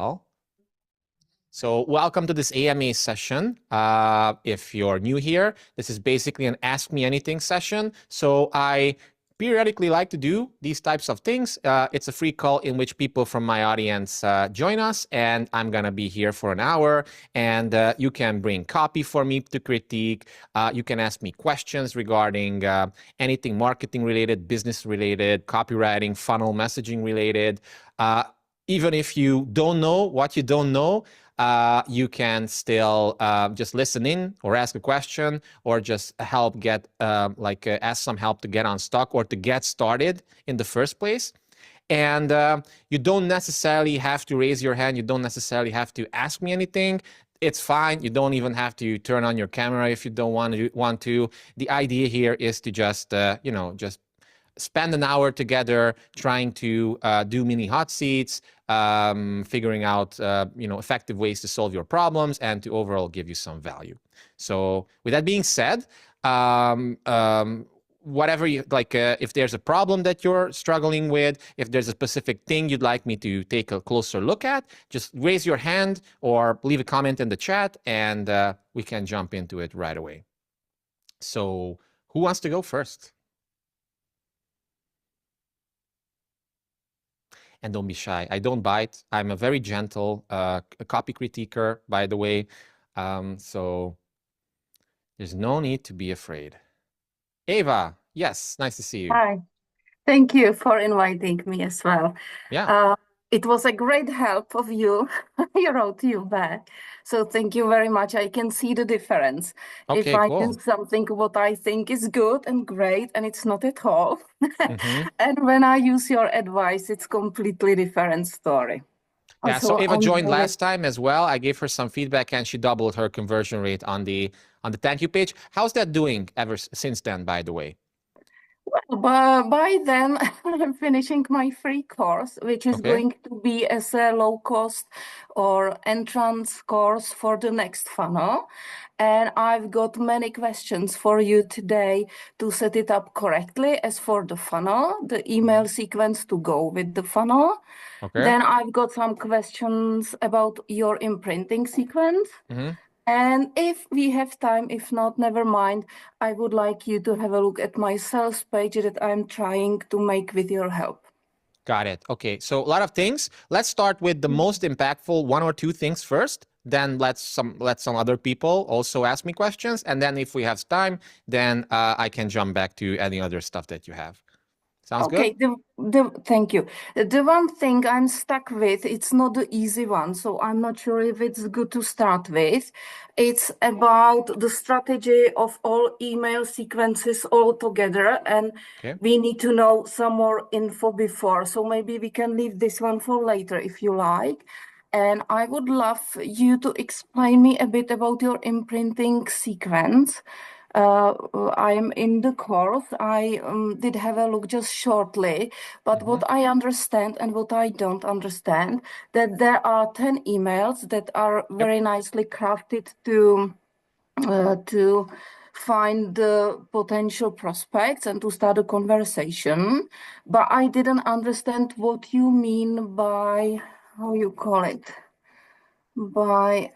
well. So welcome to this A.M.A session. If you're new here, this is basically an Ask Me Anything session. So I periodically like to do these types of things. It's a free call in which people from my audience join us, and I'm going to be here for an hour. And you can bring copy for me to critique. You can ask me questions regarding anything marketing related, business related, copywriting, funnel messaging related. Even if you don't know what you don't know, you can still just listen in or ask a question or just help get ask some help to get unstuck or to get started in the first place. And you don't necessarily have to raise your hand. You don't necessarily have to ask me anything. It's fine. You don't even have to turn on your camera if you don't want to. The idea here is to just just spend an hour together trying to do mini hot seats, figuring out effective ways to solve your problems and to overall give you some value. So with that being said, whatever you like, if there's a problem that you're struggling with, if there's a specific thing you'd like me to take a closer look at, just raise your hand or leave a comment in the chat and we can jump into it right away. So who wants to go first? And don't be shy. I don't bite. I'm a very gentle copy critiquer, by the way. So there's no need to be afraid. Ava, yes, nice to see you. Hi. Thank you for inviting me as well. Yeah. It was a great help of you. I wrote you back. So thank you very much. I can see the difference. Okay, if I cool. do something what I think is good and great and it's not at all. Mm-hmm. And when I use your advice, it's completely different story. Yeah, so Ava joined last time as well. I gave her some feedback and she doubled her conversion rate on the thank you page. How's that doing ever since then, by the way? Well, by then, I'm finishing my free course, which is going to be as a low-cost or entrance course for the next funnel. And I've got many questions for you today to set it up correctly as for the funnel, the email sequence to go with the funnel. Then I've got some questions about your imprinting sequence. And if we have time, if not, never mind, I would like you to have a look at my sales page that I'm trying to make with your help. Got it. Okay, so a lot of things. Let's start with the most impactful one or two things first. Then let some other people also ask me questions. And then if we have time, then I can jump back to any other stuff that you have. Sounds good? Thank you. The one thing I'm stuck with, it's not the easy one, so I'm not sure if it's good to start with. It's about the strategy of all email sequences all together, and we need to know some more info before. So maybe we can leave this one for later if you like. And I would love you to explain me a bit about your imprinting sequence. I'm in the course. I did have a look just shortly, but what I understand and what I don't understand, that there are 10 emails that are very nicely crafted to find the potential prospects and to start a conversation. But I didn't understand what you mean by, how you call it, by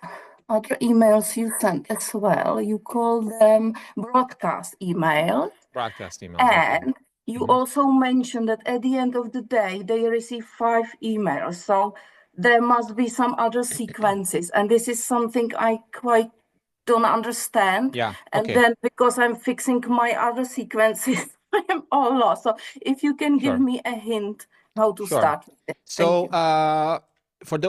other emails you sent as well. You call them broadcast emails. Broadcast emails. And you also mentioned that at the end of the day, they receive 5 emails. So there must be some other sequences. And this is something I quite don't understand. Yeah. And then because I'm fixing my other sequences, I'm all lost. So if you can give me a hint how to start with it. So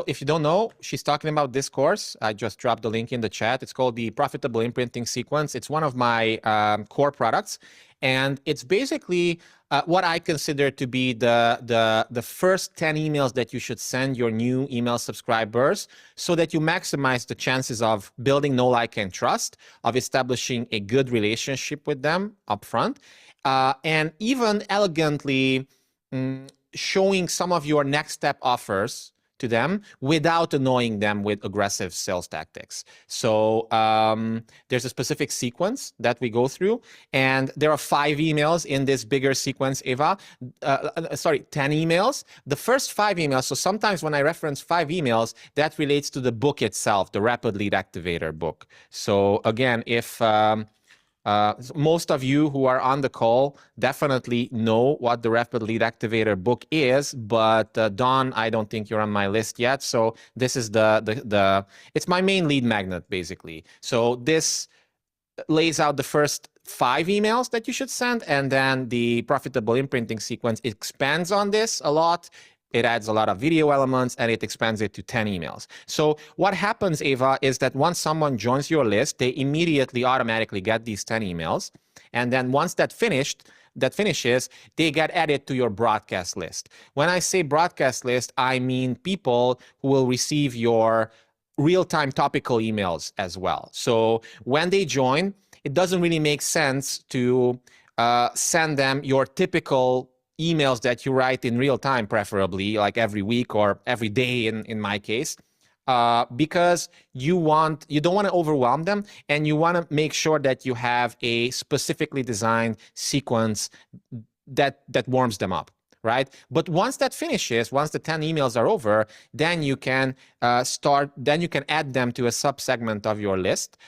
if you don't know, she's talking about this course. I just dropped the link in the chat. It's called the Profitable Imprinting Sequence. It's one of my core products. And it's basically what I consider to be the first 10 emails that you should send your new email subscribers so that you maximize the chances of building know, like, and trust, of establishing a good relationship with them upfront, and even elegantly showing some of your next step offers to them without annoying them with aggressive sales tactics. So there's a specific sequence that we go through, and there are 5 emails in this bigger sequence, Eva. 10 emails. The first 5 emails, so sometimes when I reference 5 emails, that relates to the book itself, the Rapid Lead Activator book. So again, if most of you who are on the call definitely know what the Rapid Lead Activator book is, but Dawn, I don't think you're on my list yet. So this is it's my main lead magnet, basically. So this lays out the first 5 emails that you should send, and then the profitable imprinting sequence expands on this a lot. It adds a lot of video elements, and it expands it to 10 emails. So what happens, Eva, is that once someone joins your list, they immediately automatically get these 10 emails. And then once that finishes, they get added to your broadcast list. When I say broadcast list, I mean people who will receive your real-time topical emails as well. So when they join, it doesn't really make sense to send them your typical emails that you write in real time, preferably like every week or every day in my case, because you don't want to overwhelm them, and you want to make sure that you have a specifically designed sequence that warms them up. Right? But once that finishes, once the 10 emails are over, then you can add them to a subsegment of your list,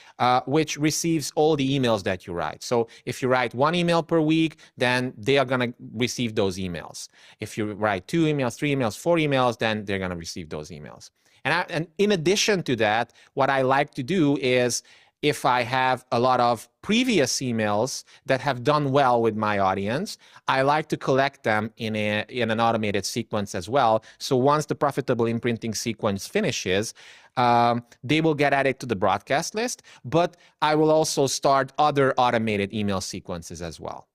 which receives all the emails that you write. So if you write 1 email per week, then they are going to receive those emails. If you write 2 emails, 3 emails, 4 emails, then they're going to receive those emails. And in addition to that, what I like to do is, if I have a lot of previous emails that have done well with my audience, I like to collect them in an automated sequence as well. So once the profitable imprinting sequence finishes, they will get added to the broadcast list, but I will also start other automated email sequences as well.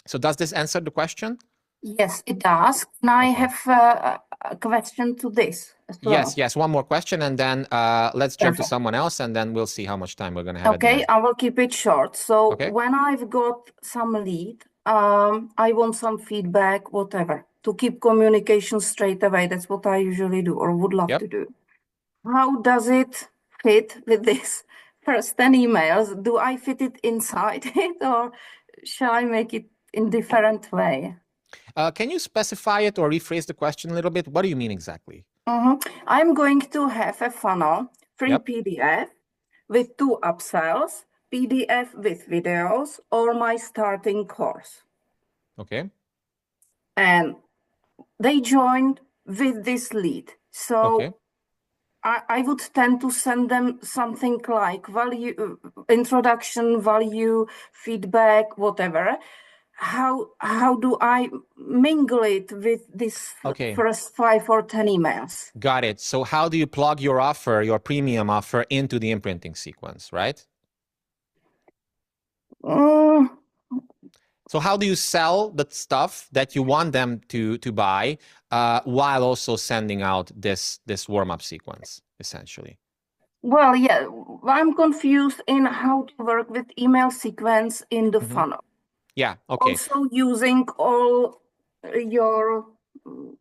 So does this answer the question? Yes, it does. And I have a question to this as well. Yes, one more question, and then let's jump to someone else, and then we'll see how much time we're going to have at the end. I will keep it short. So when I've got some lead, I want some feedback, whatever, to keep communication straight away. That's what I usually do, or would love to do. How does it fit with this first 10 emails? Do I fit it inside it, or shall I make it in different way? Can you specify it or rephrase the question a little bit? What do you mean exactly? I'm going to have a funnel, free PDF with 2 upsells, PDF with videos, or my starting course. Okay. And they joined with this lead. So I would tend to send them something like value, introduction, value, feedback, whatever. How do I mingle it with this first 5 or 10 emails? Got it. So how do you plug your offer, your premium offer, into the imprinting sequence, right? So how do you sell the stuff that you want them to buy while also sending out this warm-up sequence, essentially? Well, yeah, I'm confused in how to work with email sequence in the funnel. Yeah, okay. Also using all your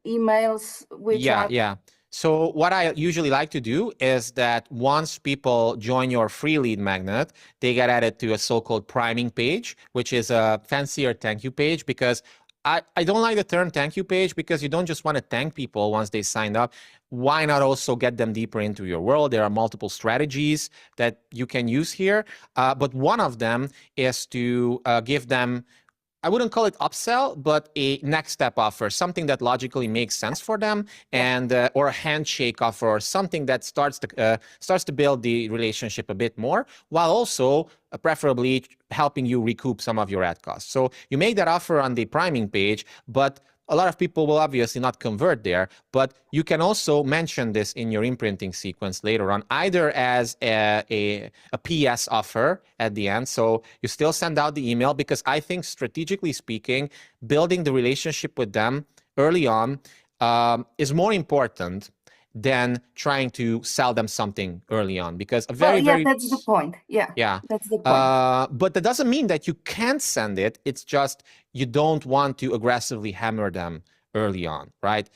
emails, which are... Yeah. So what I usually like to do is that once people join your free lead magnet, they get added to a so-called priming page, which is a fancier thank you page, because I don't like the term thank you page, because you don't just want to thank people once they signed up. Why not also get them deeper into your world? There are multiple strategies that you can use here, but one of them is to give them, I wouldn't call it upsell, but a next step offer, something that logically makes sense for them, and or a handshake offer, or something that starts to build the relationship a bit more, while also preferably helping you recoup some of your ad costs. So you make that offer on the priming page, but a lot of people will obviously not convert there, but you can also mention this in your imprinting sequence later on, either as a PS offer at the end. So you still send out the email, because I think, strategically speaking, building the relationship with them early on is more important than trying to sell them something early on, because that's the point. That's the point. But that doesn't mean that you can't send it. It's just you don't want to aggressively hammer them early on, right?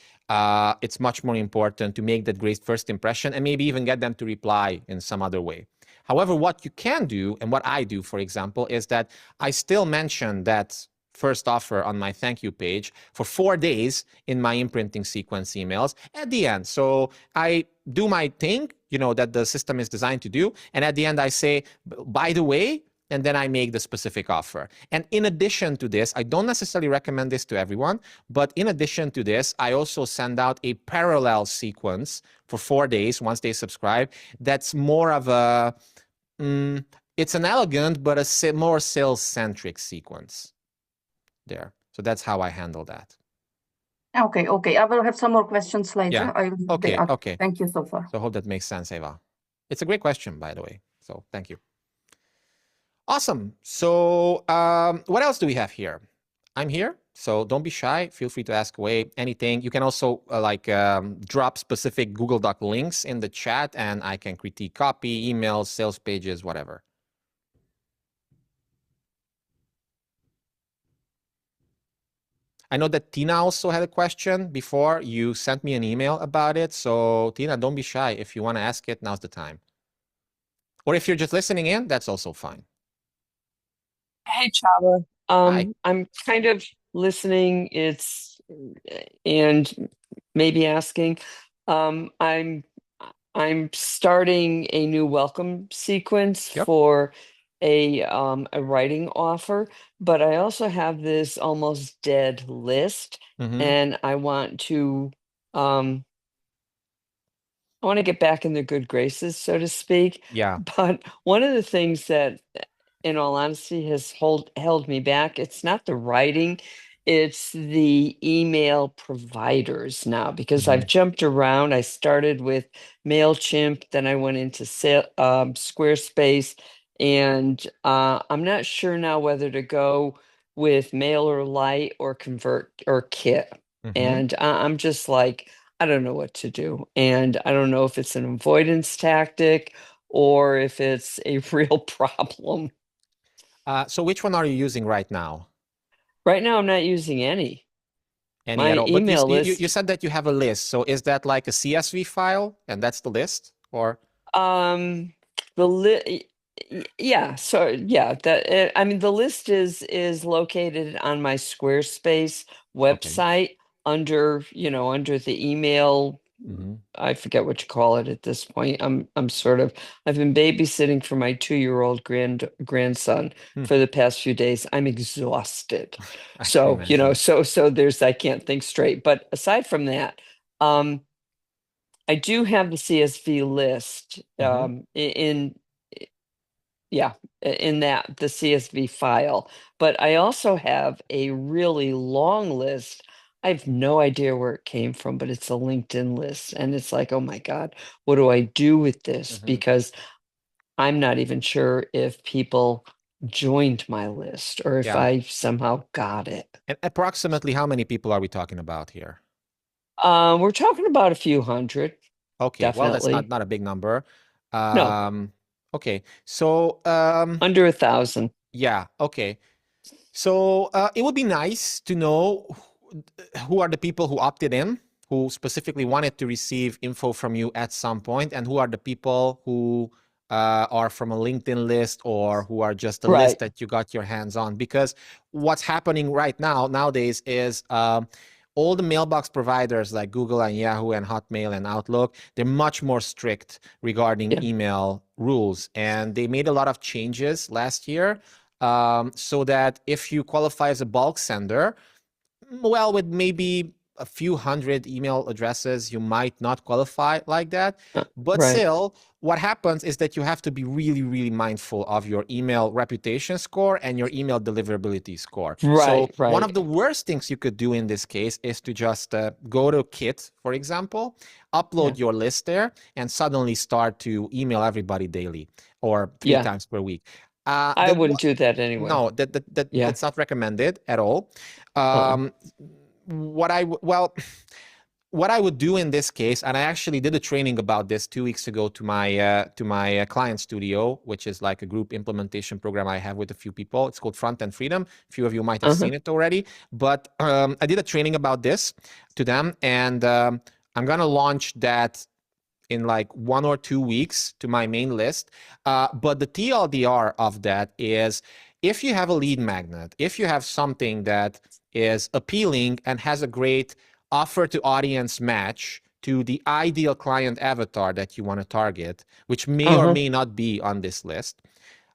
It's much more important to make that great first impression and maybe even get them to reply in some other way. However, what you can do, and what I do, for example, is that I still mention that first offer on my thank you page for 4 days in my imprinting sequence emails at the end. So I do my thing, that the system is designed to do. And at the end, I say, by the way, and then I make the specific offer. And in addition to this, I don't necessarily recommend this to everyone, but in addition to this, I also send out a parallel sequence for 4 days once they subscribe. That's more of a, it's an elegant, but a more sales-centric sequence there. So that's how I handle that. Okay, okay. I will have some more questions later. Yeah. Okay, okay. Thank you so far. So I hope that makes sense, Eva. It's a great question, by the way. So thank you. Awesome. So what else do we have here? I'm here, so don't be shy. Feel free to ask away anything. You can also drop specific Google Doc links in the chat, and I can critique copy, emails, sales pages, whatever. I know that Tina also had a question before. You sent me an email about it. So Tina, don't be shy. If you want to ask it, now's the time. Or if you're just listening in, that's also fine. Hey, Chava. Hi. I'm kind of listening. And maybe asking. I'm starting a new welcome sequence Yep. for a writing offer, but I also have this almost dead list, and I want to get back in their good graces, so to speak. Yeah. But one of the things that, in all honesty, has held me back, it's not the writing, it's the email providers now, because I've jumped around. I started with MailChimp, then I went into Squarespace, and I'm not sure now whether to go with MailerLite or Convert or Kit. And I'm just like, I don't know what to do. And I don't know if it's an avoidance tactic or if it's a real problem. So which one are you using right now? Right now, I'm not using any. Any My at all? But email list. you said that you have a list. So is that like a CSV file, and that's the list, or? Yeah. So yeah, I mean, the list is located on my Squarespace website under the email. I forget what you call it at this point. I've been babysitting for my 2-year-old grandson for the past few days. I'm exhausted. So, I can't think straight. But aside from that, I do have the CSV list in that the CSV file, but I also have a really long list. I have no idea where it came from, but it's a LinkedIn list. And it's like, oh my God, what do I do with this? Because I'm not even sure if people joined my list or if I somehow got it. And approximately how many people are we talking about here? We're talking about a few hundred. Okay, definitely. well, that's not a big number. No. Okay, so Under 1,000. Yeah, okay. So it would be nice to know who are the people who opted in, who specifically wanted to receive info from you at some point, and who are the people who are from a LinkedIn list or who are just a list that you got your hands on. Because what's happening right now, nowadays, is all the mailbox providers like Google and Yahoo and Hotmail and Outlook, they're much more strict regarding email rules. And they made a lot of changes last year so that if you qualify as a bulk sender, well, with maybe a few hundred email addresses, you might not qualify like that. But still, what happens is that you have to be really, really mindful of your email reputation score and your email deliverability score. So one of the worst things you could do in this case is to just go to Kit, for example, upload your list there, and suddenly start to email everybody daily or 3 times per week. I wouldn't do that anyway. No, that's not recommended at all. what I would do in this case, and I actually did a training about this 2 weeks ago to my client studio, which is like a group implementation program I have with a few people. It's called Front End Freedom. A few of you might have seen it already, but I did a training about this to them, and I'm gonna launch that in like 1 or 2 weeks to my main list. But the TLDR of that is, if you have a lead magnet, if you have something that is appealing and has a great offer to audience match to the ideal client avatar that you want to target, which may or may not be on this list.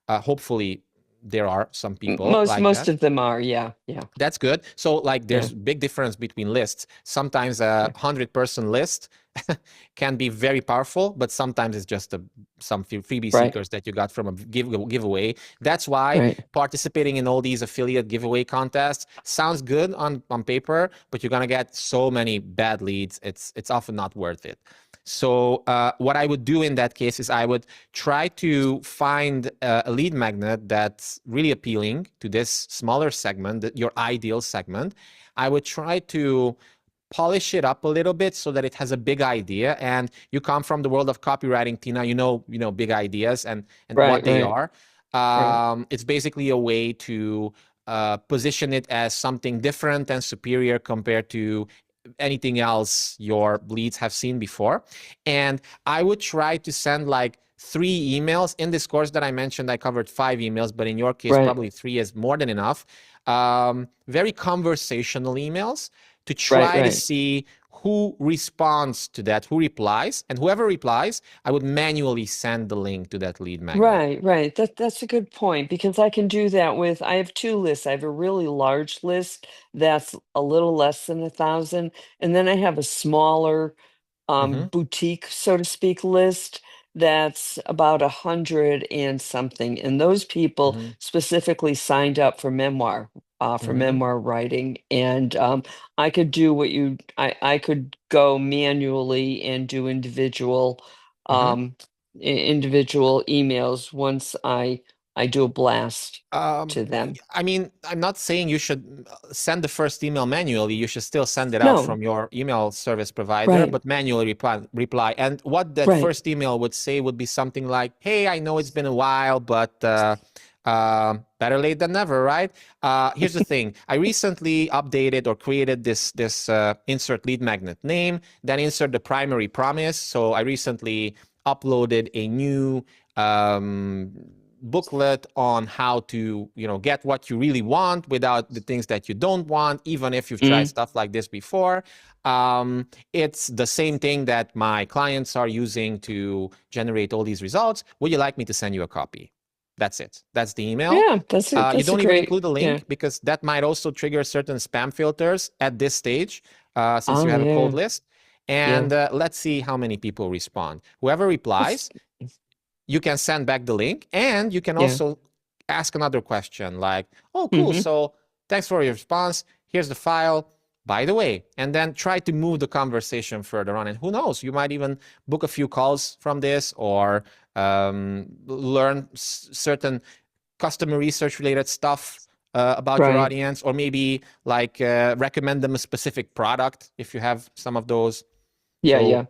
Hopefully there are some people like most that. of them are, yeah. That's good. So like there's big difference between lists. Sometimes a 100-person list can be very powerful, but sometimes it's just some freebie seekers that you got from a giveaway. That's why participating in all these affiliate giveaway contests sounds good on paper, but you're gonna get so many bad leads. It's often not worth it. So what I would do in that case is I would try to find a lead magnet that's really appealing to this smaller segment, your ideal segment. I would try to polish it up a little bit so that it has a big idea. And you come from the world of copywriting, Tina, you know big ideas and what they are. It's basically a way to position it as something different and superior compared to anything else your leads have seen before. And I would try to send like 3 emails. In this course that I mentioned, I covered 5 emails, but in your case, probably 3 is more than enough. Very conversational emails to try to see who responds to that, who replies, and whoever replies, I would manually send the link to that lead magnet. Right. That's a good point, because I can do that with, I have 2 lists. I have a really large list that's a little less than 1,000, and then I have a smaller boutique, so to speak, list that's about 100 and something. And those people specifically signed up for memoir writing. And I could do what I could go manually and do individual individual emails once I do a blast to them. I mean, I'm not saying you should send the first email manually. You should still send it out No. from your email service provider, but manually reply. And what that first email would say would be something like, "Hey, I know it's been a while, but better late than never, right? Here's the thing. I recently updated or created this insert lead magnet name, then insert the primary promise. So I recently uploaded a new booklet on how to get what you really want without the things that you don't want, even if you've tried stuff like this before. It's the same thing that my clients are using to generate all these results. Would you like me to send you a copy?" That's it. That's the email. Yeah, that's you don't even include a link, yeah. because that might also trigger certain spam filters at this stage, since you have a cold list. And let's see how many people respond. Whoever replies, you can send back the link, and you can also ask another question like, "Oh, cool. So thanks for your response. Here's the file, by the way," and then try to move the conversation further on. And who knows, you might even book a few calls from this, or learn certain customer research related stuff about your audience, or maybe like recommend them a specific product if you have some of those. Yeah.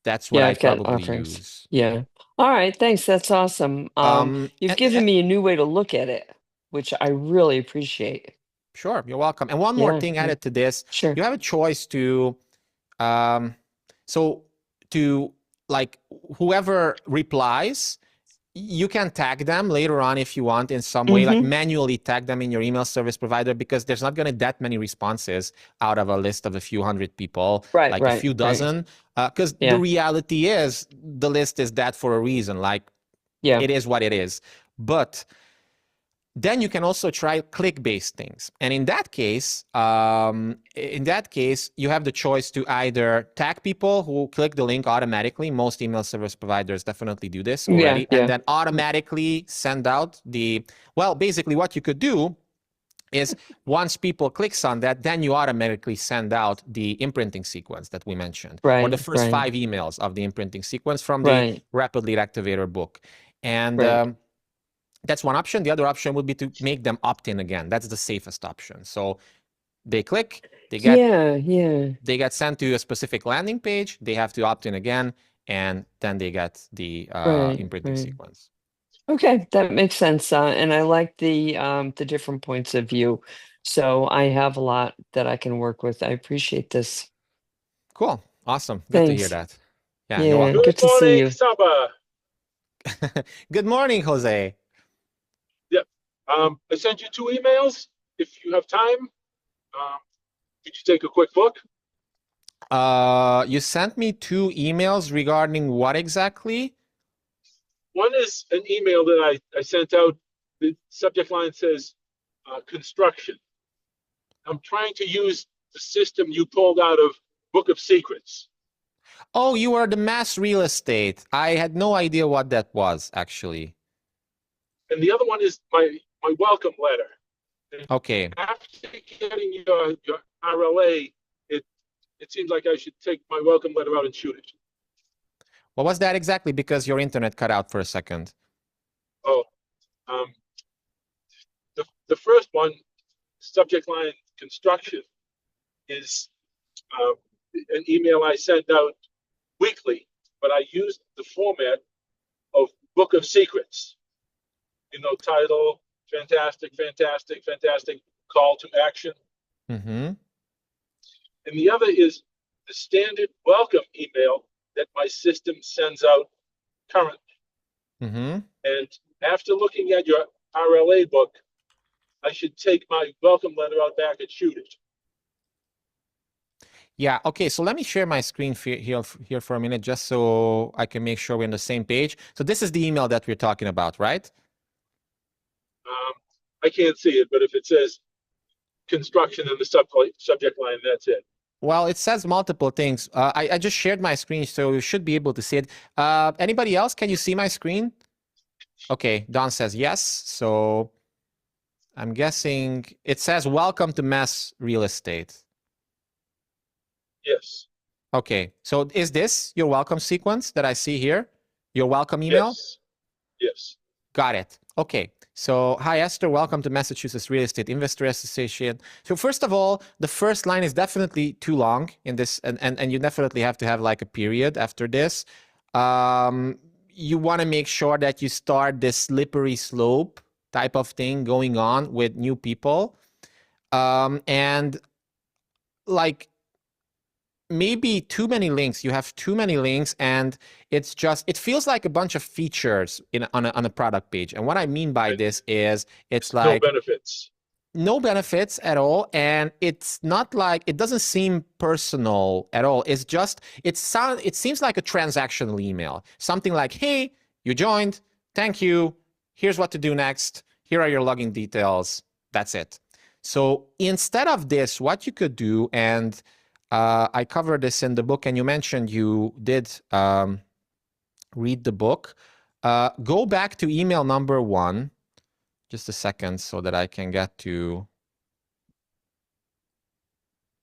That's what I I've got probably offerings. use. Yeah. All right. Thanks. That's awesome. You've given me a new way to look at it, which I really appreciate. Sure, you're welcome. And one more thing added to this. Sure. You have a choice to, like, whoever replies, you can tag them later on if you want in some way, like manually tag them in your email service provider, because there's not going to be that many responses out of a list of a few hundred people, like a few dozen. Because the reality is the list is that for a reason. Like, it is what it is. But then you can also try click-based things. And in that case, you have the choice to either tag people who click the link automatically. Most email service providers definitely do this already. And then automatically send out basically what you could do is once people clicks on that, then you automatically send out the imprinting sequence that we mentioned, or the first 5 emails of the imprinting sequence from the Rapid Lead Activator book. And that's one option. The other option would be to make them opt in again. That's the safest option. So they click, They get Yeah. they get sent to a specific landing page. They have to opt in again, and then they get the imprinting sequence. Okay, that makes sense. And I like the different points of view. So I have a lot that I can work with. I appreciate this. Cool. Awesome. Good to hear Thanks. that. Yeah, you're welcome. Good to see you. Saba. Good morning, Jose. Yep. I sent you 2 emails. If you have time, could you take a quick look? You sent me 2 emails regarding what exactly? One is an email that I sent out. The subject line says construction. I'm trying to use the system you pulled out of Book of Secrets. Oh, you are the mass real estate. I had no idea what that was, actually. And the other one is my welcome letter. And okay. After getting your RLA, it seems like I should take my welcome letter out and shoot it. What was that exactly? Because your internet cut out for a second. Oh, the first one, subject line construction, is an email I send out weekly, but I used the format of Book of Secrets. You know, title, fantastic, call to action. Mm-hmm. And the other is the standard welcome email that my system sends out currently. Mm-hmm. And after looking at your RLA book, I should take my welcome letter out back and shoot it. Yeah, okay, so let me share my screen here for a minute just so I can make sure we're on the same page. So this is the email that we're talking about, right? I can't see it, but if it says construction in the subject line, that's it. Well, it says multiple things. I just shared my screen, so you should be able to see it. Anybody else? Can you see my screen? Okay, Don says yes. So I'm guessing it says welcome to mass real estate. Yes. Okay, so is this your welcome sequence that I see here? Your welcome email? Yes. Got it. Okay. So, hi Esther, welcome to Massachusetts Real Estate Investor Association. So first of all, the first line is definitely too long in this, and you definitely have to have like a period after this. You want to make sure that you start this slippery slope type of thing going on with new people. And like, maybe too many links. You have too many links, and it feels like a bunch of features on a product page. And what I mean by this is it's like no benefits at all, and it's not like, it doesn't seem personal at all. It's just it seems like a transactional email, something like, hey, you joined, thank you, here's what to do next, here are your login details, that's it. So instead of this, what you could do, and I covered this in the book, and you mentioned you did read the book. Go back to email number 1. Just a second so that I can get to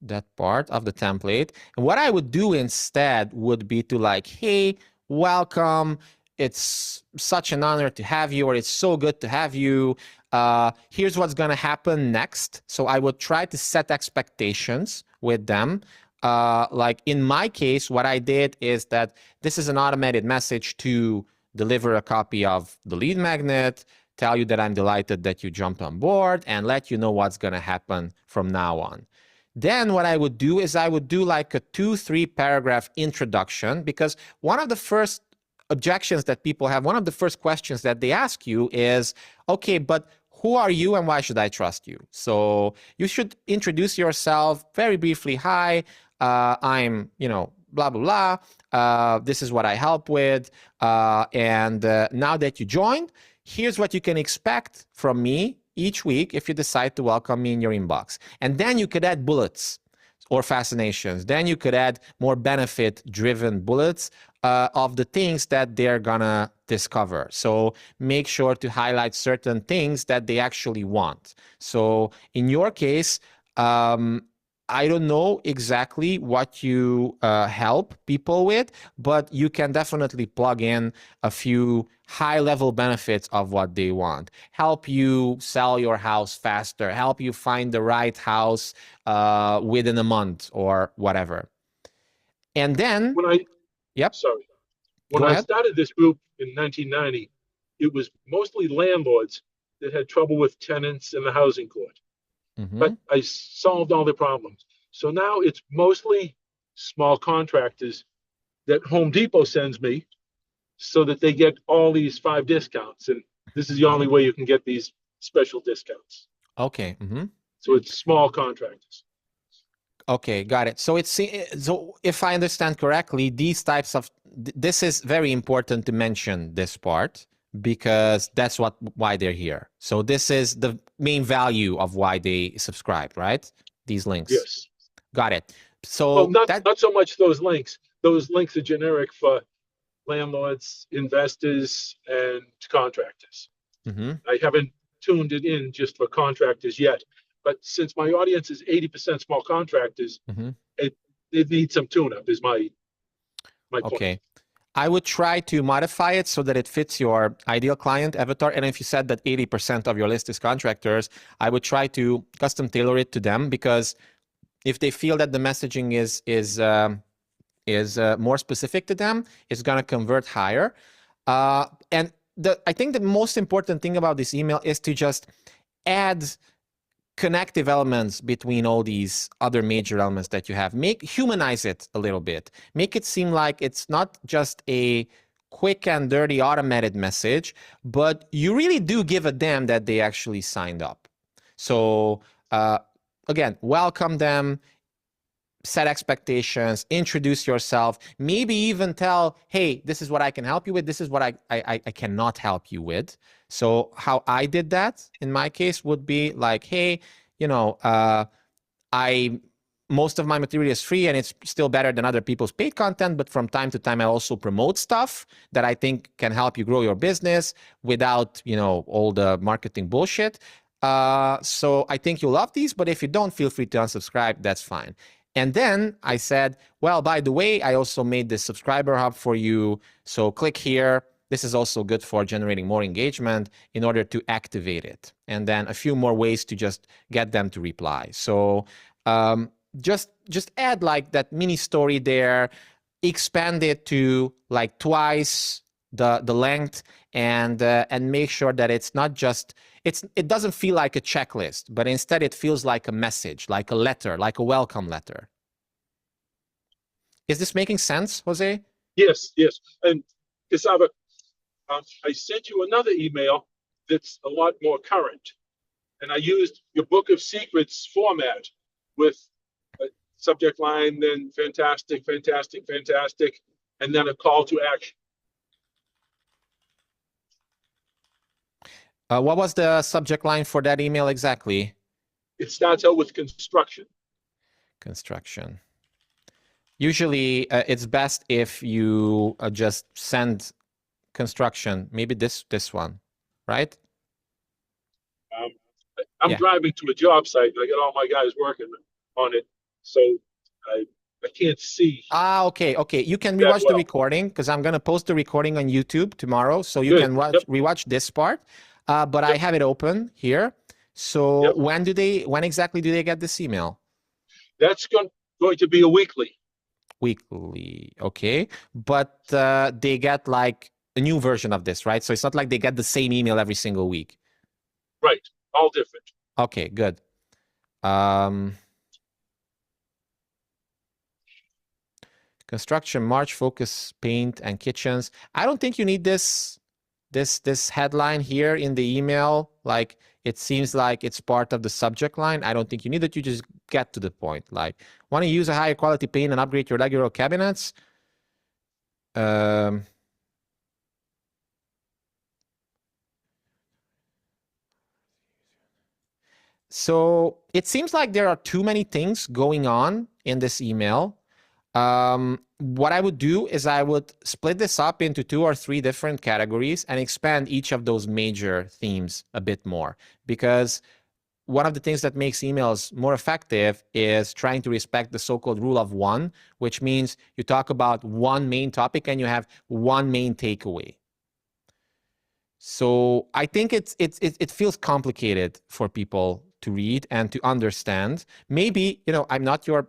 that part of the template. And what I would do instead would be to like, hey, welcome. It's such an honor to have you, or it's so good to have you. Here's what's going to happen next. So I would try to set expectations with them. Like in my case, what I did is that this is an automated message to deliver a copy of the lead magnet, tell you that I'm delighted that you jumped on board, and let you know what's going to happen from now on. Then what I would do is I would do like a 2-3 paragraph introduction, because one of the first objections that people have, one of the first questions that they ask you is, okay, but who are you and why should I trust you? So you should introduce yourself very briefly. Hi, I'm, blah, blah, blah. This is what I help with. And now that you joined, here's what you can expect from me each week if you decide to welcome me in your inbox. And then you could add bullets or fascinations. Then you could add more benefit-driven bullets of the things that they're gonna discover. So make sure to highlight certain things that they actually want. So in your case, I don't know exactly what you help people with, but you can definitely plug in a few high-level benefits of what they want. Help you sell your house faster, help you find the right house within a month or whatever. And then, yep, When go I ahead. started this group in 1990, it was mostly landlords that had trouble with tenants in the housing court. But I solved all the problems. So now it's mostly small contractors that Home Depot sends me so that they get all these 5 discounts. And this is the only way you can get these special discounts. Okay. So it's small contractors. Okay, got it. So so if I understand correctly, these types of this is very important to mention this part because that's why they're here. So this is the main value of why they subscribed, right? These links. Yes. Got it. So well, not so much those links. Those links are generic for landlords, investors, and contractors. I haven't tuned it in just for contractors yet. But since my audience is 80% small contractors, it needs some tune-up is my point. Okay. I would try to modify it so that it fits your ideal client avatar. And if you said that 80% of your list is contractors, I would try to custom tailor it to them, because if they feel that the messaging is more specific to them, it's going to convert higher. And I think the most important thing about this email is to just add connective elements between all these other major elements that you have. Humanize it a little bit. Make it seem like it's not just a quick and dirty automated message, but you really do give a damn that they actually signed up. So again, welcome them, set expectations, introduce yourself, maybe even tell, hey, this is what I can help you with, this is what I cannot help you with. So how I did that in my case would be like, hey, most of my material is free and it's still better than other people's paid content, but from time to time I also promote stuff that I think can help you grow your business without, all the marketing bullshit. So I think you'll love these, but if you don't, feel free to unsubscribe, that's fine. And then I said, well, by the way, I also made this subscriber hub for you. So click here. This is also good for generating more engagement in order to activate it. And then a few more ways to just get them to reply. So just add like that mini story there, expand it to like twice the length, and make sure that it's not just, it doesn't feel like a checklist, but instead it feels like a message, like a letter, like a welcome letter. Is this making sense, Jose? Yes. And Cassava, I sent you another email that's a lot more current. And I used your Book of Secrets format with a subject line, then fantastic, fantastic, fantastic, and then a call to action. What was the subject line for that email exactly? It starts out with construction. Construction. Usually it's best if you just send construction, maybe this one, right? I'm driving to a job site. I got all my guys working on it, so I can't see. Okay. You can rewatch the recording, because I'm going to post the recording on YouTube tomorrow, so you can rewatch this part. But I have it open here. So when exactly do they get this email? That's going to be a weekly. Weekly, okay. But they get like a new version of this, right? So it's not like they get the same email every single week. Right, all different. Okay, good. Construction, March, focus, paint, and kitchens. I don't think you need this headline here in the email. Like, it seems like it's part of the subject line. I don't think you need it. You just get to the point. Like, want to use a higher quality paint and upgrade your Lego cabinets? So it seems like there are too many things going on in this email. What I would do is I would split this up into 2 or 3 different categories and expand each of those major themes a bit more, because one of the things that makes emails more effective is trying to respect the so-called rule of one, which means you talk about one main topic and you have one main takeaway. So I think it feels complicated for people to read and to understand. Maybe, I'm not your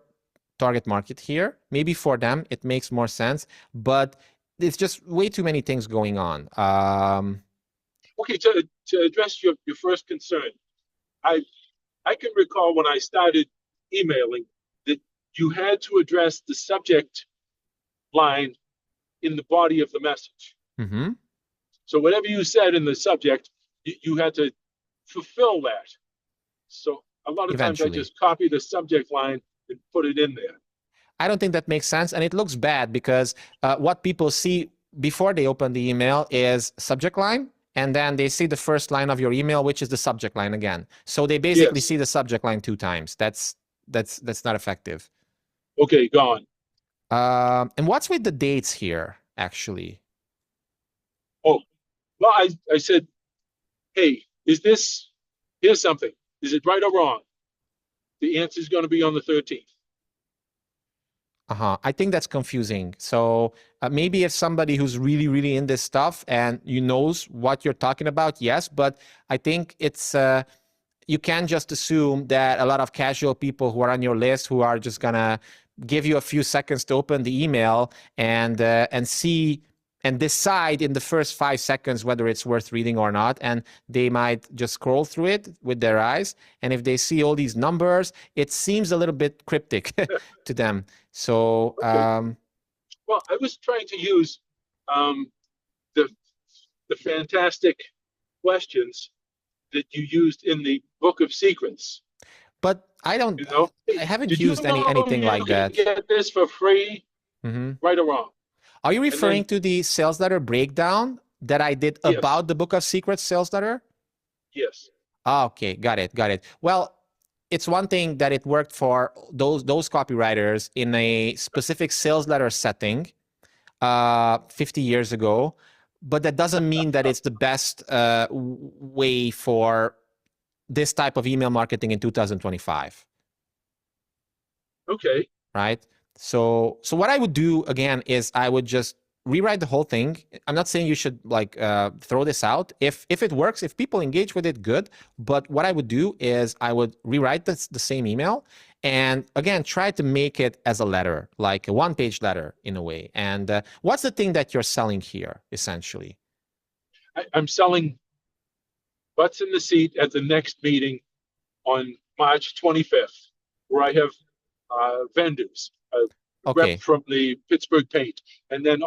target market here. Maybe for them it makes more sense, but it's just way too many things going on. Okay, to address your first concern, I can recall when I started emailing that you had to address the subject line in the body of the message. Mm-hmm. So whatever you said in the subject, you had to fulfill that. So a lot of times I just copy the subject line and put it in there. I don't think that makes sense, and it looks bad because what people see before they open the email is subject line, and then they see the first line of your email, which is the subject line again. So they basically see the subject line 2 times. That's not effective. Okay, gone. And what's with the dates here, actually? Oh, well, I said, hey, here's something. Is it right or wrong? The answer is going to be on the 13th. I think that's confusing. So maybe if somebody who's really, really in this stuff and knows what you're talking about, yes, but I think it's you can't just assume that a lot of casual people who are on your list who are just gonna give you a few seconds to open the email and see and decide in the first 5 seconds whether it's worth reading or not. And they might just scroll through it with their eyes. And if they see all these numbers, it seems a little bit cryptic to them. So, okay. Well, I was trying to use the fantastic questions that you used in the Book of Secrets. But I don't, I haven't used anything like that. You can get this for free, right or wrong. Are you referring to the sales letter breakdown that I did about the Book of Secrets sales letter? Yes. Okay, got it. Well, it's one thing that it worked for those copywriters in a specific sales letter setting 50 years ago, but that doesn't mean that it's the best way for this type of email marketing in 2025. Okay. Right? So what I would do again is I would just rewrite the whole thing. I'm not saying you should throw this out. If it works, if people engage with it, good. But what I would do is I would rewrite the same email and again try to make it as a letter, like a 1-page letter in a way. And what's the thing that you're selling here essentially? I'm selling butts in the seat at the next meeting on March 25th, where I have vendors. Rep from the Pittsburgh Paint, and then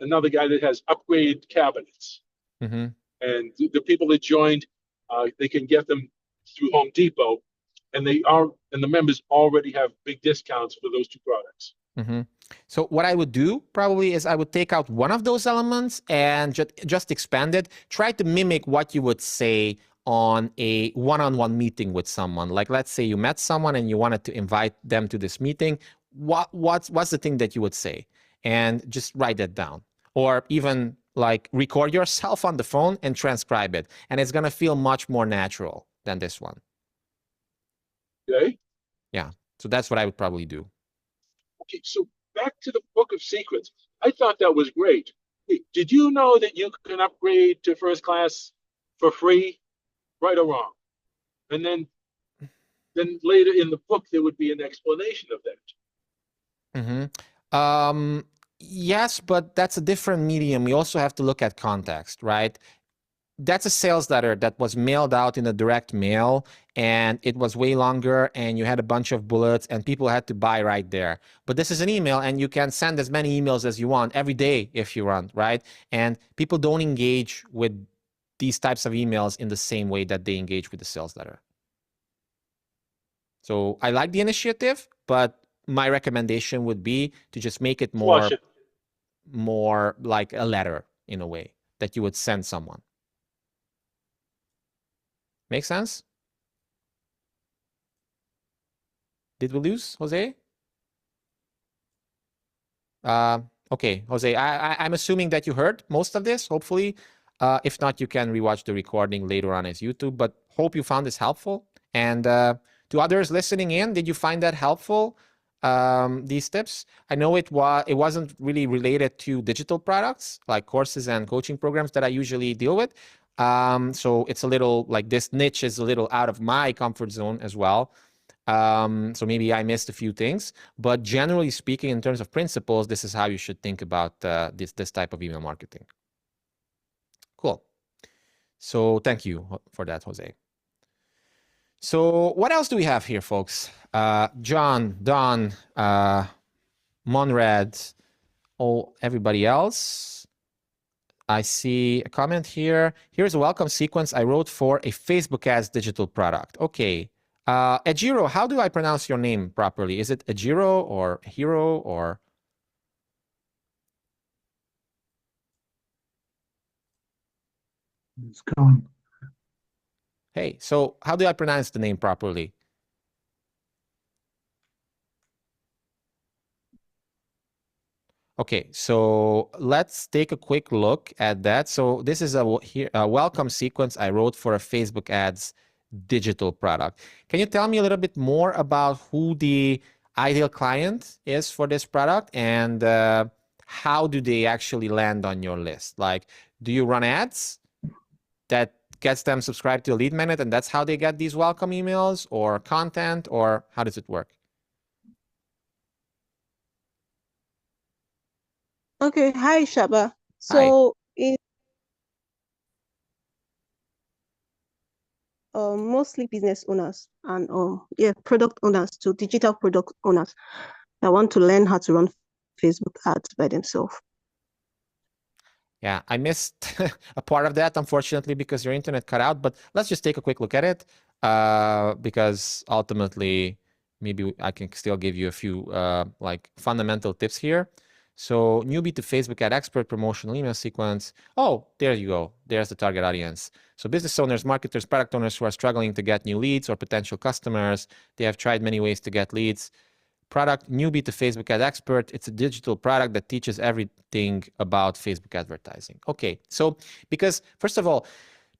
another guy that has upgraded cabinets. And the people that joined, they can get them through Home Depot, and the members already have big discounts for those 2 products. So what I would do probably is I would take out one of those elements and just expand it. Try to mimic what you would say on a one-on-one meeting with someone. Like, let's say you met someone and you wanted to invite them to this meeting. What's the thing that you would say? And just write that down. Or even like record yourself on the phone and transcribe it. And it's going to feel much more natural than this one. Okay. Yeah. So that's what I would probably do. Okay. So back to the Book of Secrets. I thought that was great. Did you know that you can upgrade to first class for free, right or wrong? And then later in the book, there would be an explanation of that. Yes, but that's a different medium. We also have to look at context, right? That's a sales letter that was mailed out in a direct mail, and it was way longer, and you had a bunch of bullets, and people had to buy right there. But this is an email, and you can send as many emails as you want every day if you want, right? And people don't engage with these types of emails in the same way that they engage with the sales letter. So I like the initiative, but my recommendation would be to just make it more like a letter in a way that you would send someone. Make sense? Did we lose Jose? Okay, Jose, I'm assuming that you heard most of this, hopefully. If not, you can rewatch the recording later on as YouTube, but hope you found this helpful. And to others listening in, did you find that helpful? These tips? I know it wasn't really related to digital products like courses and coaching programs that I usually deal with. So it's a little like this niche is a little out of my comfort zone as well. So maybe I missed a few things, but generally speaking, in terms of principles, this is how you should think about this type of email marketing. Cool. So thank you for that, Jose. So what else do we have here, folks? John, Don, Monrad, everybody else. I see a comment here. Here's a welcome sequence I wrote for a Facebook ads digital product. Okay. Ejiro, how do I pronounce your name properly? Is it Ejiro or Hero or? It's going. Hey, so how do I pronounce the name properly? Okay, so let's take a quick look at that. So this is a welcome sequence I wrote for a Facebook ads digital product. Can you tell me a little bit more about who the ideal client is for this product and how do they actually land on your list? Like, do you run ads that gets them subscribed to a lead magnet and that's how they get these welcome emails or content, or how does it work? Okay, hi Shaba. So it mostly business owners and product owners to digital product owners that want to learn how to run Facebook ads by themselves. Yeah, I missed a part of that, unfortunately, because your internet cut out. But let's just take a quick look at it, because ultimately, maybe I can still give you a few like fundamental tips here. So newbie to Facebook ad expert promotional email sequence. Oh, there you go. There's the target audience. So business owners, marketers, product owners who are struggling to get new leads or potential customers. They have tried many ways to get leads. Product newbie to Facebook ad expert. It's a digital product that teaches everything about Facebook advertising. Okay, so because first of all,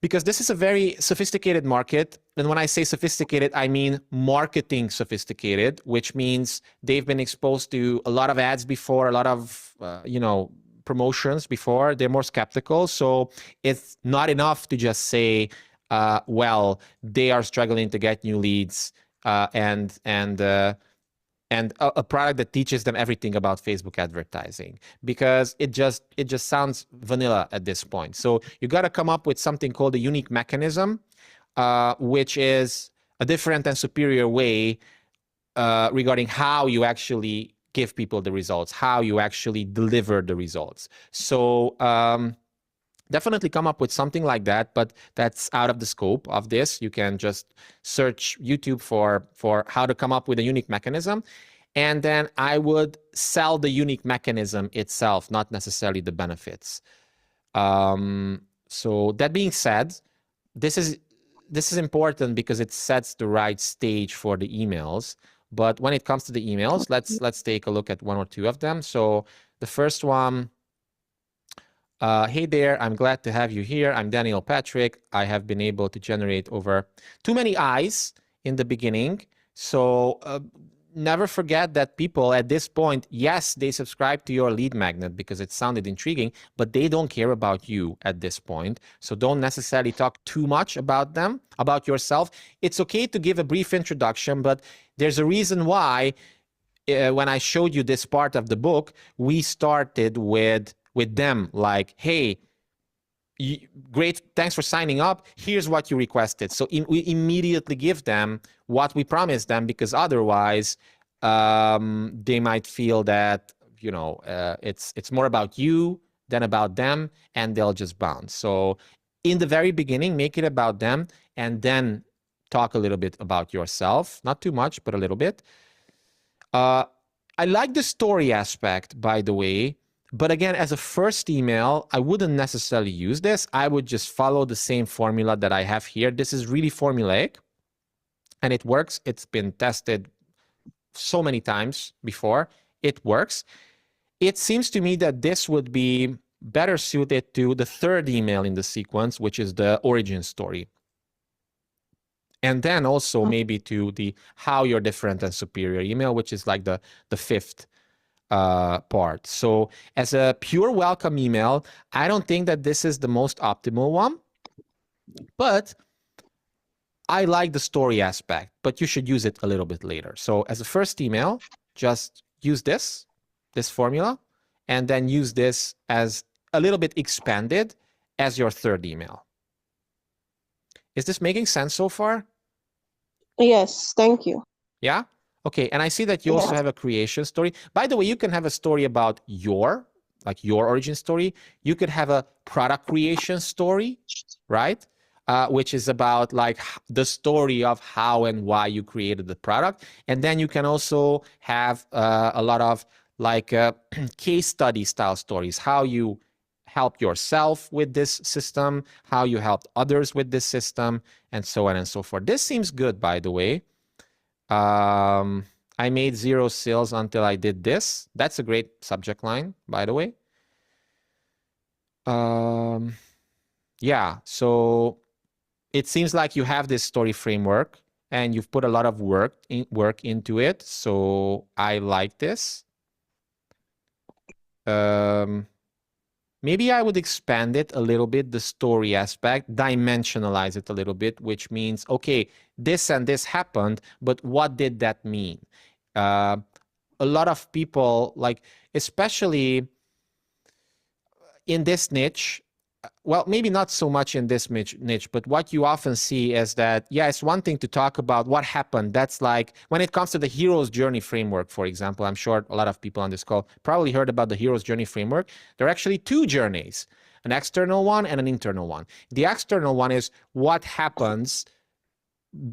because this is a very sophisticated market, and when I say sophisticated, I mean marketing sophisticated, which means they've been exposed to a lot of ads before, a lot of promotions before. They're more skeptical, so it's not enough to just say, well, they are struggling to get new leads, and a product that teaches them everything about Facebook advertising, because it just sounds vanilla at this point. So you got to come up with something called a unique mechanism, which is a different and superior way regarding how you actually give people the results, how you actually deliver the results. So definitely come up with something like that, but that's out of the scope of this. You can just search YouTube for how to come up with a unique mechanism. And then I would sell the unique mechanism itself, not necessarily the benefits. So that being said, this is important because it sets the right stage for the emails. But when it comes to the emails, let's take a look at one or two of them. So the first one, hey there, I'm glad to have you here. I'm Daniel Patrick. I have been able to generate over too many eyes in the beginning. So never forget that people at this point, yes, they subscribe to your lead magnet because it sounded intriguing, but they don't care about you at this point. So don't necessarily talk too much about them, about yourself. It's okay to give a brief introduction, but there's a reason why when I showed you this part of the book, we started with them like, hey, great, thanks for signing up. Here's what you requested. So we immediately give them what we promised them, because otherwise they might feel that it's more about you than about them, and they'll just bounce. So in the very beginning, make it about them, and then talk a little bit about yourself. Not too much, but a little bit. I like the story aspect, by the way. But again, as a first email, I wouldn't necessarily use this. I would just follow the same formula that I have here. This is really formulaic, and it works. It's been tested so many times before. It works. It seems to me that this would be better suited to the third email in the sequence, which is the origin story. And then also maybe to the how you're different and superior email, which is like the fifth part. So as a pure welcome email, I don't think that this is the most optimal one, but I like the story aspect, but you should use it a little bit later. So as a first email, just use this formula, and then use this as a little bit expanded as your third email. Is this making sense so far? Yes, thank you. Yeah? Okay, and I see that you also have a creation story. By the way, you can have a story about your origin story. You could have a product creation story, right? Which is about like the story of how and why you created the product. And then you can also have a lot of like case study style stories, how you helped yourself with this system, how you helped others with this system, and so on and so forth. This seems good, by the way. I made 0 sales until I did this. That's a great subject line, by the way. Yeah, so it seems like you have this story framework and you've put a lot of work into it. So I like this. Maybe I would expand it a little bit, the story aspect, dimensionalize it a little bit, which means, okay, this and this happened, but what did that mean? A lot of people, like, especially in this niche, well, maybe not so much in this niche, but what you often see is that, yeah, it's one thing to talk about what happened. That's like when it comes to the hero's journey framework, for example. I'm sure a lot of people on this call probably heard about the hero's journey framework. There are actually 2 journeys, an external one and an internal one. The external one is what happens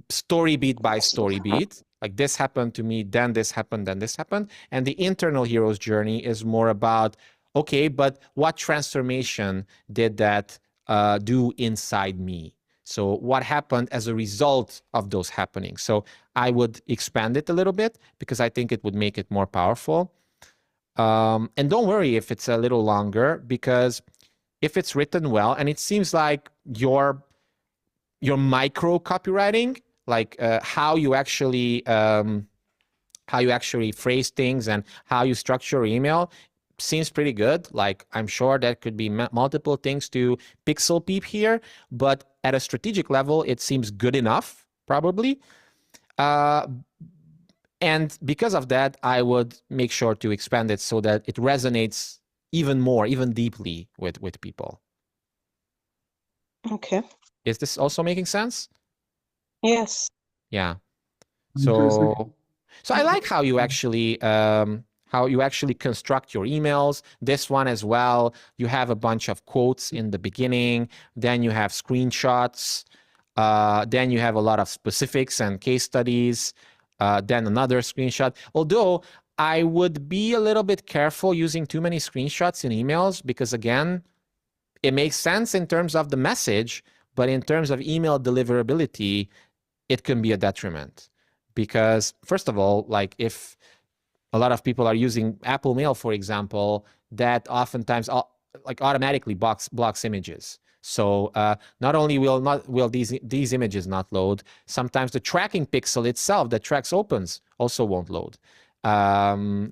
story beat by story beat. Like this happened to me, then this happened, then this happened. And the internal hero's journey is more about, okay, but what transformation did that do inside me? So what happened as a result of those happenings? So I would expand it a little bit because I think it would make it more powerful. And don't worry if it's a little longer, because if it's written well, and it seems like your micro copywriting, like how you actually phrase things and how you structure your email, seems pretty good. Like I'm sure that could be multiple things to pixel peep here, but at a strategic level, it seems good enough, probably. And because of that, I would make sure to expand it so that it resonates even more, even deeply with people. Okay. Is this also making sense? Yes. Yeah. So I like how you actually construct your emails. This one as well. You have a bunch of quotes in the beginning. Then you have screenshots. Then you have a lot of specifics and case studies. Then another screenshot. Although I would be a little bit careful using too many screenshots in emails because, again, it makes sense in terms of the message, but in terms of email deliverability, it can be a detriment. Because first of all, like if a lot of people are using Apple Mail, for example, that oftentimes like automatically blocks images. So not only will these images not load, sometimes the tracking pixel itself that tracks opens also won't load.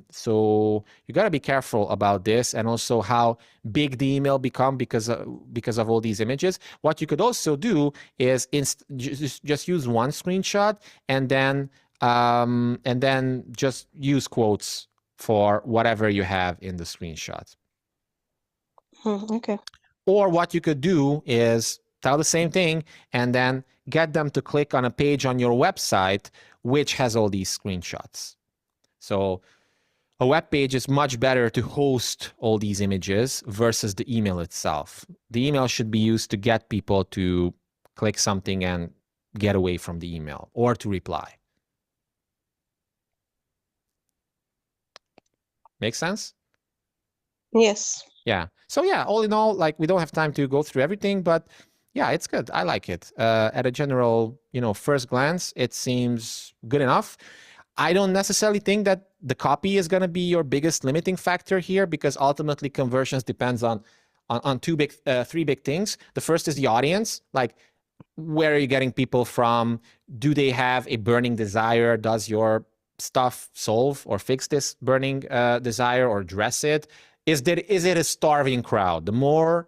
So you got to be careful about this, and also how big the email become because of all these images. What you could also do is just use one screenshot and then just use quotes for whatever you have in the screenshot. Okay. Or what you could do is tell the same thing and then get them to click on a page on your website which has all these screenshots. So a web page is much better to host all these images versus the email itself. The email should be used to get people to click something and get away from the email or to reply. Make sense? Yes. Yeah. So yeah, all in all, like we don't have time to go through everything, but yeah, it's good. I like it. At a general, first glance, it seems good enough. I don't necessarily think that the copy is going to be your biggest limiting factor here, because ultimately conversions depends on three big things. The first is the audience. Like where are you getting people from? Do they have a burning desire? Does your stuff solve or fix this burning desire or address it? Is it a starving crowd? The more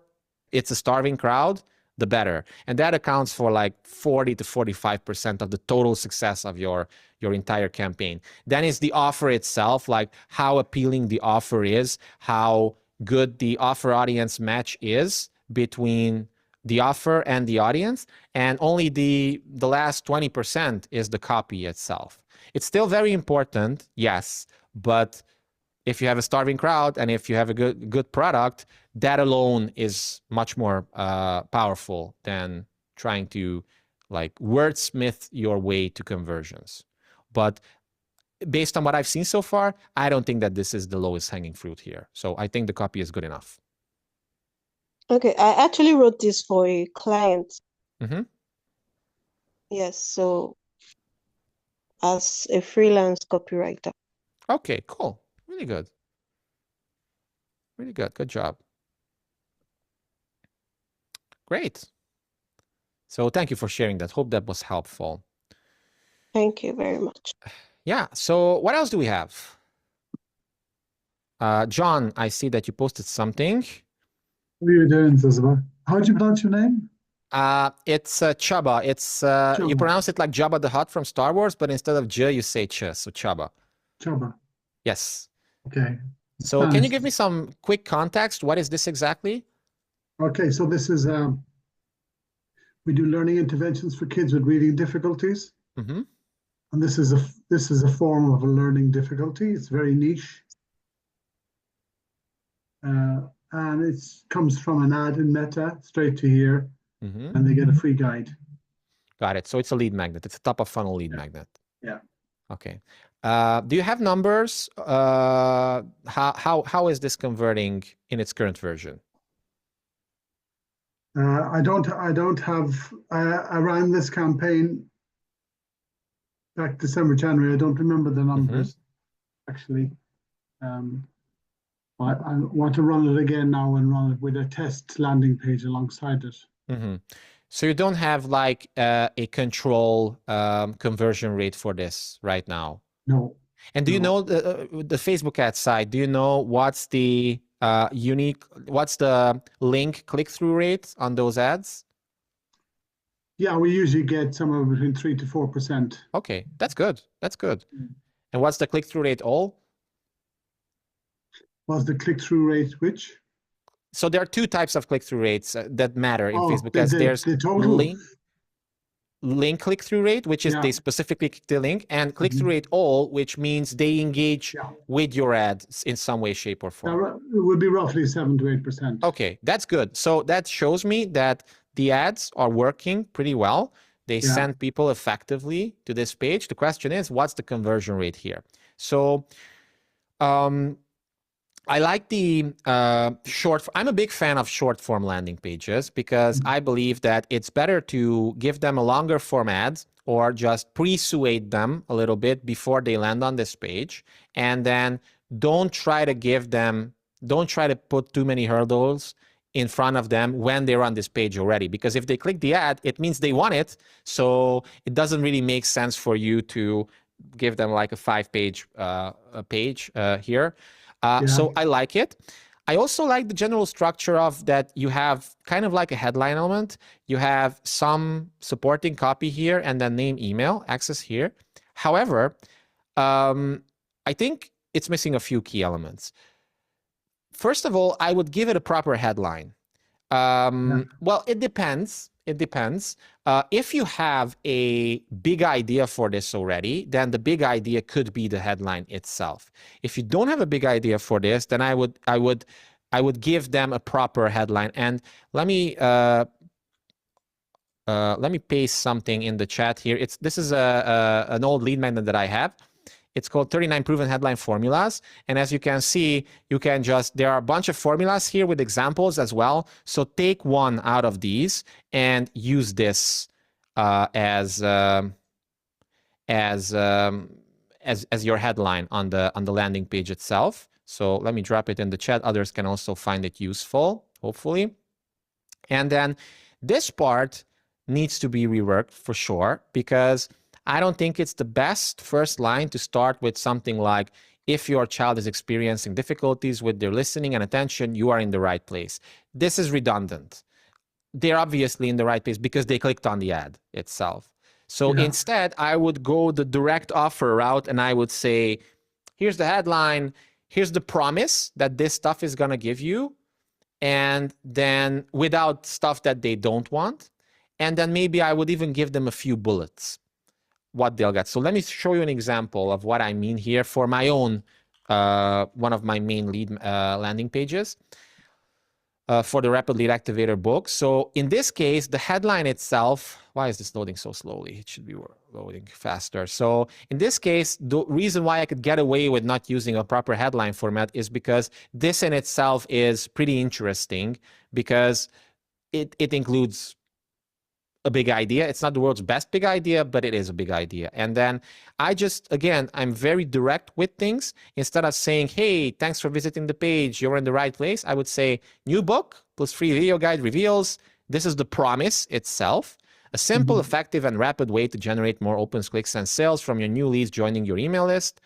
it's a starving crowd, the better. And that accounts for like 40 to 45% of the total success of your entire campaign. Then is the offer itself, like how appealing the offer is, how good the offer audience match is between the offer and the audience, and only the last 20% is the copy itself. It's still very important, yes, but if you have a starving crowd and if you have a good product, that alone is much more powerful than trying to like wordsmith your way to conversions. But based on what I've seen so far, I don't think that this is the lowest hanging fruit here. So I think the copy is good enough. Okay, I actually wrote this for a client. Mm-hmm. Yes, so as a freelance copywriter. Okay, cool. Really good. Really good. Good job. Great. So thank you for sharing that. Hope that was helpful. Thank you very much. Yeah. So what else do we have? John, I see that you posted something. What are you doing, Zazaba? How do you pronounce your name? It's Chaba. It's you pronounce it like Jabba the Hutt from Star Wars, but instead of J, you say Ch, so Chaba. Chaba. Yes. Okay. So Spanish. can you give me some quick context? What is this exactly? Okay, so this is we do learning interventions for kids with reading difficulties, Mm-hmm. and this is a form of a learning difficulty. It's very niche, and it comes from an ad in Meta straight to here, Mm-hmm. and they get a free guide. Got it. So it's a lead magnet. It's a top of funnel lead magnet. Yeah. Okay. Do you have numbers? How is this converting in its current version? I don't have I ran this campaign back December, January. I don't remember the numbers actually. I want to run it again now and run it with a test landing page alongside it. Mm-hmm. So you don't have like a control conversion rate for this right now? No. And do you know the Facebook ad side? Do you know what's the what's the link click-through rate on those ads? Yeah, we usually get somewhere between 3 to 4%. Okay, that's good. That's good. And what's the click-through rate all? Was the click-through rate which? So there are two types of click-through rates that matter in Facebook ads. There's the total link click-through rate, which is they specifically click the link, and click-through rate all, which means they engage with your ad in some way, shape, or form. It would be roughly 7 to 8%. Okay, that's good. So that shows me that the ads are working pretty well. They send people effectively to this page. The question is, what's the conversion rate here? So I like the I'm a big fan of short form landing pages because I believe that it's better to give them a longer form ad or just pre-suade them a little bit before they land on this page. And then don't try to put too many hurdles in front of them when they're on this page already. Because if they click the ad, it means they want it. So it doesn't really make sense for you to give them like a 5-page page here. So I like it. I also like the general structure of that you have kind of like a headline element. You have some supporting copy here and then name, email, access here. However, I think it's missing a few key elements. First of all, I would give it a proper headline. Well, it depends. It depends. If you have a big idea for this already, then the big idea could be the headline itself. If you don't have a big idea for this, then I would give them a proper headline. And let me paste something in the chat here. This is an old lead magnet that I have. It's called 39 Proven Headline Formulas. And as you can see, there are a bunch of formulas here with examples as well. So take one out of these and use this as your headline on the landing page itself. So let me drop it in the chat. Others can also find it useful, hopefully. And then this part needs to be reworked for sure, because I don't think it's the best first line to start with something like, if your child is experiencing difficulties with their listening and attention, you are in the right place. This is redundant. They're obviously in the right place because they clicked on the ad itself. So instead, I would go the direct offer route, and I would say, here's the headline, here's the promise that this stuff is going to give you, and then without stuff that they don't want. And then maybe I would even give them a few bullets, what they'll get. So let me show you an example of what I mean here for my own, one of my main lead landing pages. For the Rapid Lead Activator book. So in this case, the headline itself, why is this loading so slowly? It should be loading faster. So in this case, the reason why I could get away with not using a proper headline format is because this in itself is pretty interesting, because it includes a big idea. It's not the world's best big idea, but it is a big idea. And then I just, again, I'm very direct with things. Instead of saying, hey, thanks for visiting the page, you're in the right place, I would say, new book plus free video guide reveals. This is the promise itself. A simple, effective, and rapid way to generate more opens, clicks, and sales from your new leads joining your email list,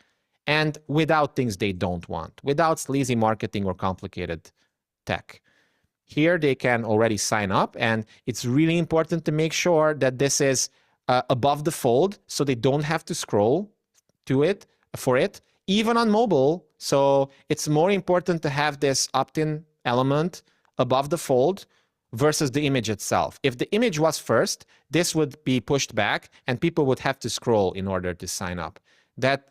and without things they don't want, without sleazy marketing or complicated tech. Here they can already sign up, and it's really important to make sure that this is above the fold, so they don't have to scroll to it for it, even on mobile. So it's more important to have this opt-in element above the fold versus the image itself. If the image was first, this would be pushed back and people would have to scroll in order to sign up. That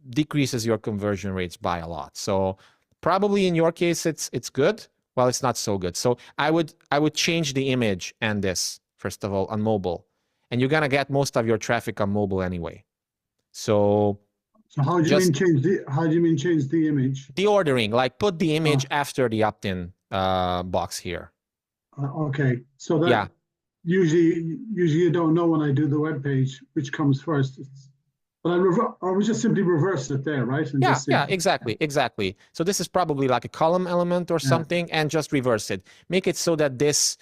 decreases your conversion rates by a lot. So probably in your case, it's good. Well, it's not so good. So I would change the image and this, first of all, on mobile. And you're going to get most of your traffic on mobile anyway. So how do you mean change the image? The ordering, like put the image after the opt-in box here. Okay. So that usually you don't know when I do the web page which comes first. But I would just simply reverse it there, right? And exactly. So this is probably like a column element or something, and just reverse it. Make it so that this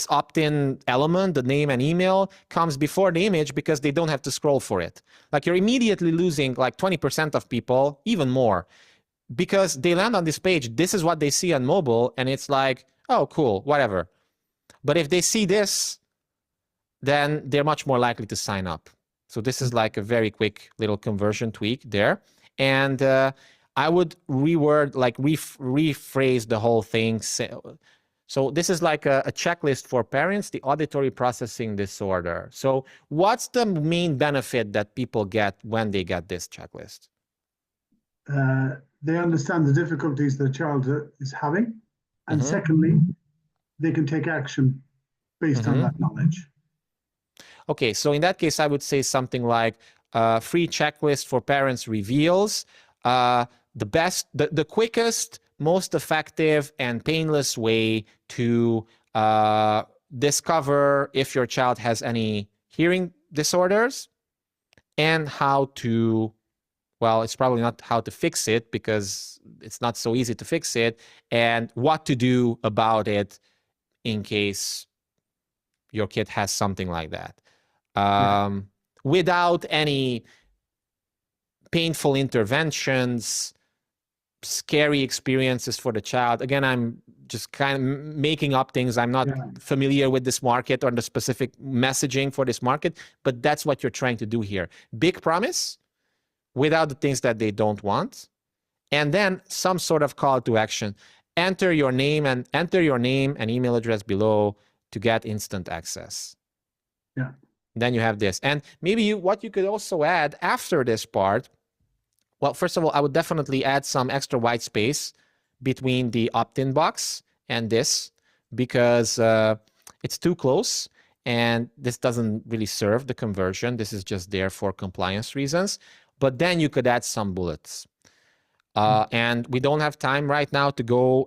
opt-in element, the name and email, comes before the image, because they don't have to scroll for it. Like, you're immediately losing like 20% of people, even more, because they land on this page. This is what they see on mobile, and it's like, oh, cool, whatever. But if they see this, then they're much more likely to sign up. So this is like a very quick little conversion tweak there. And I would reword, like rephrase the whole thing. So this is like a checklist for parents, the auditory processing disorder. So what's the main benefit that people get when they get this checklist? They understand the difficulties the child is having. And secondly, they can take action based on that knowledge. Okay, so in that case, I would say something like free checklist for parents reveals the quickest, most effective, and painless way to discover if your child has any hearing disorders, and how to, well, it's probably not how to fix it, because it's not so easy to fix it, and what to do about it in case your kid has something like that. Without any painful interventions, scary experiences for the child. Again, I'm just kind of making up things. I'm not familiar with this market or the specific messaging for this market, but that's what you're trying to do here. Big promise without the things that they don't want, and then some sort of call to action. Enter your name and email address below to get instant access. Yeah. Then you have this. And maybe what you could also add after this part, well, first of all, I would definitely add some extra white space between the opt-in box and this, because it's too close and this doesn't really serve the conversion. This is just there for compliance reasons. But then you could add some bullets. And we don't have time right now to go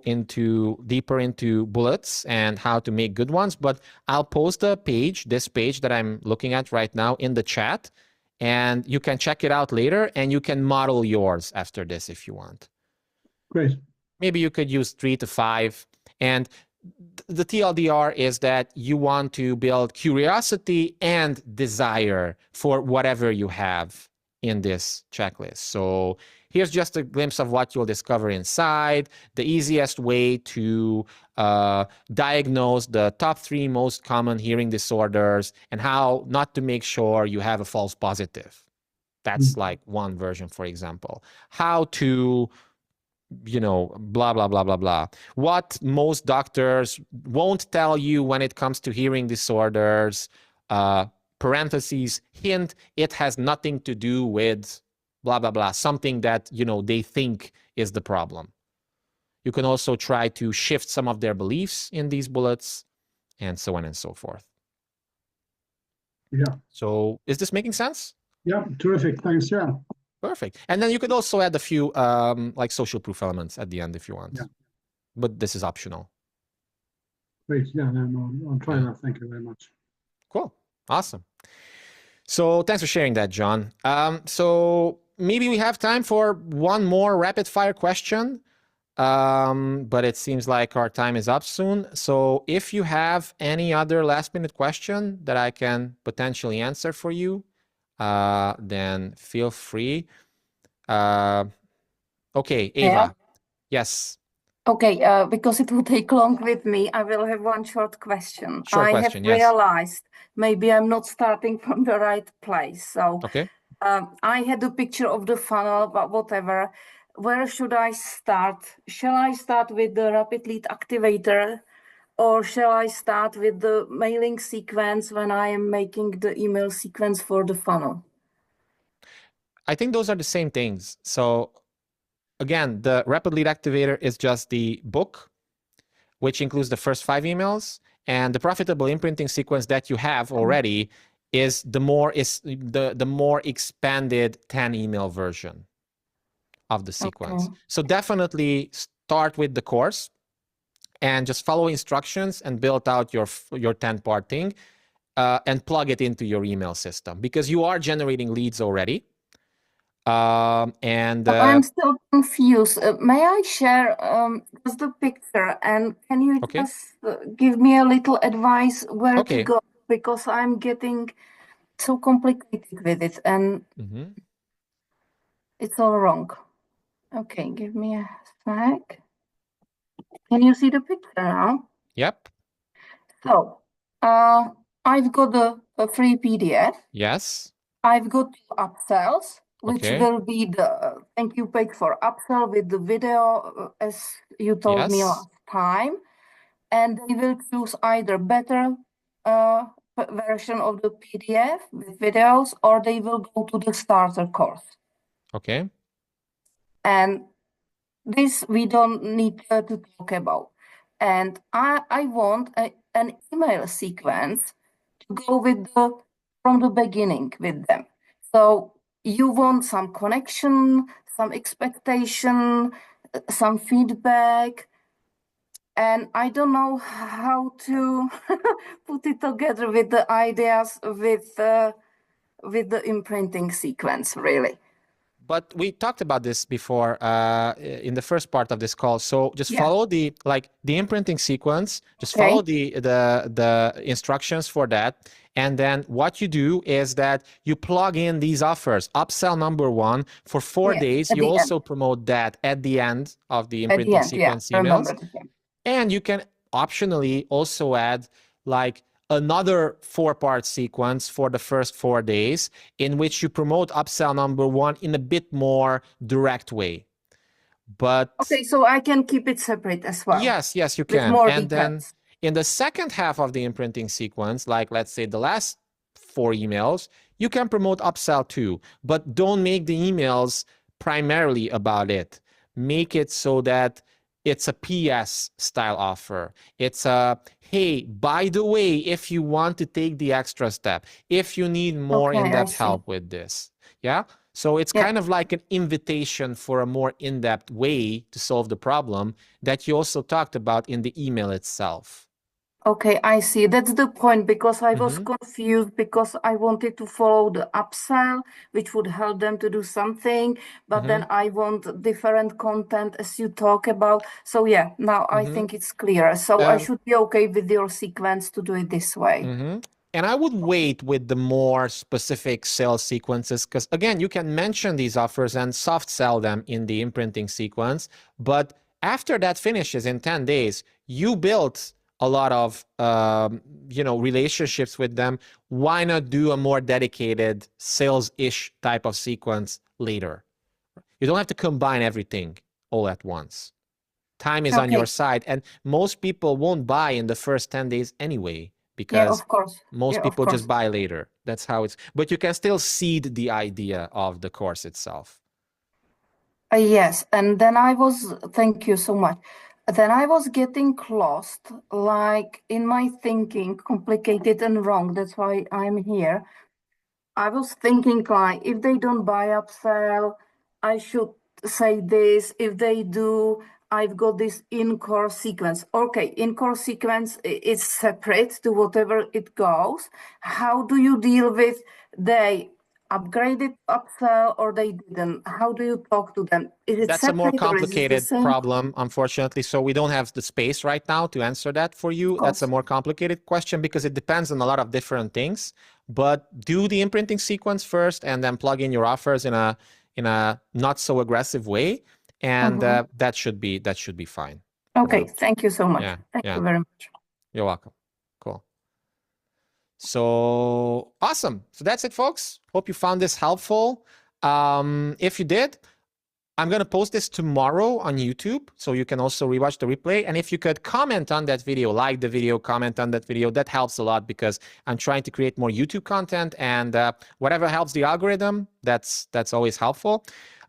deeper into bullets and how to make good ones, but I'll post this page that I'm looking at right now in the chat, and you can check it out later, and you can model yours after this if you want. Great. Maybe you could use 3 to 5. And the TLDR is that you want to build curiosity and desire for whatever you have in this checklist. So here's just a glimpse of what you'll discover inside, the easiest way to diagnose the top 3 most common hearing disorders, and how not to make sure you have a false positive. That's like one version, for example. How to, you know, blah, blah, blah, blah, blah. What most doctors won't tell you when it comes to hearing disorders, parentheses, hint, it has nothing to do with blah, blah, blah, something that, you know, they think is the problem. You can also try to shift some of their beliefs in these bullets, and so on and so forth. Yeah. So is this making sense? Yeah, terrific. Thanks. Yeah. Perfect. And then you could also add a few like social proof elements at the end if you want. Yeah. But this is optional. Great. Yeah, no, I'll try that. Thank you very much. Cool. Awesome. So thanks for sharing that, John. So maybe we have time for one more rapid fire question. But it seems like our time is up soon. So if you have any other last minute question that I can potentially answer for you, then feel free. Okay, Eva. Yeah. Yes. Okay, because it will take long with me, I will have one short question. Short I question, have yes. realized maybe I'm not starting from the right place. So Okay. I had a picture of the funnel, but whatever. Where should I start? Shall I start with the Rapid Lead Activator, or shall I start with the mailing sequence when I am making the email sequence for the funnel? I think those are the same things. So again, the Rapid Lead Activator is just the book, which includes the first 5 emails, and the profitable imprinting sequence that you have already is the more expanded 10 email version of the sequence. Okay. So definitely start with the course and just follow instructions and build out your 10-part thing and plug it into your email system, because you are generating leads already. I'm still confused. May I share just the picture, and can you just give me a little advice where to go, because I'm getting so complicated with it and it's all wrong. Okay, give me a sec. Can you see the picture now? Yep. So I've got a free PDF. Yes. I've got upsells, which will be the thank you page for upsell with the video, as you told me last time. And they will choose either better version of the PDF with videos, or they will go to the starter course. Okay. And this we don't need to talk about. And I want an email sequence to go with from the beginning with them. So you want some connection, some expectation, some feedback, and I don't know how to put it together with the ideas with the imprinting sequence, really. But we talked about this before in the first part of this call. So just follow the imprinting sequence. Just follow the instructions for that. And then what you do is that you plug in these offers. Upsell number 1 for 4 days. You also promote that at the end of the imprinting sequence emails. And you can optionally also add like another 4-part sequence for the first 4 days in which you promote upsell number 1 in a bit more direct way. But okay, so I can keep it separate as well. Yes, you can. More and details. Then in the second half of the imprinting sequence, like let's say the last 4 emails, you can promote upsell too, but don't make the emails primarily about it. Make it so that it's a PS style offer. It's a, hey, by the way, if you want to take the extra step, if you need more in-depth help with this. Yeah. So it's kind of like an invitation for a more in-depth way to solve the problem that you also talked about in the email itself. Okay, I see. That's the point, because I was Mm-hmm. confused, because I wanted to follow the upsell, which would help them to do something, but then I want different content as you talk about. So yeah, now I think it's clear. So I should be okay with your sequence to do it this way. And I would wait with the more specific sales sequences, because again, you can mention these offers and soft sell them in the imprinting sequence. But after that finishes in 10 days, you built a lot of relationships with them. Why not do a more dedicated sales-ish type of sequence later? You don't have to combine everything all at once. Time is on your side, and most people won't buy in the first 10 days anyway, Yeah, because of course. most Yeah, of people just course. buy later. That's how it's, but you can still seed the idea of the course itself. Yes, and then thank you so much. Then I was getting lost, like in my thinking, complicated and wrong. That's why I'm here. I was thinking, like, if they don't buy upsell, I should say this. If they do, I've got this in-course sequence. Okay, in-course sequence is separate to whatever it goes. How do you deal with they upgraded upsell or they didn't? How do you talk to them? Is it That's a more separate or is it the complicated same? problem, unfortunately. So we don't have the space right now to answer that for you. That's a more complicated question because it depends on a lot of different things. But do the imprinting sequence first and then plug in your offers in a not so aggressive way. And that should be fine. Okay, thank you so much. Yeah, Thank you very much. You're welcome. Cool. So awesome. So that's it, folks. Hope you found this helpful. If you did, I'm going to post this tomorrow on YouTube, so you can also rewatch the replay. And if you could comment on that video, like the video, comment on that video, that helps a lot because I'm trying to create more YouTube content, and whatever helps the algorithm, that's always helpful.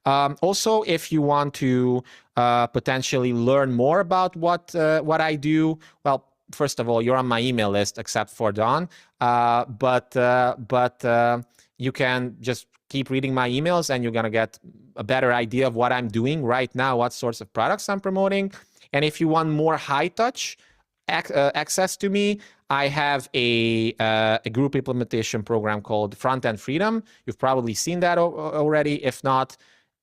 Also, if you want to potentially learn more about what I do, well, first of all, you're on my email list, except for Dawn. But you can just keep reading my emails and you're going to get a better idea of what I'm doing right now, what sorts of products I'm promoting. And if you want more high touch access to me, I have a group implementation program called Front End Freedom. You've probably seen that already. If not,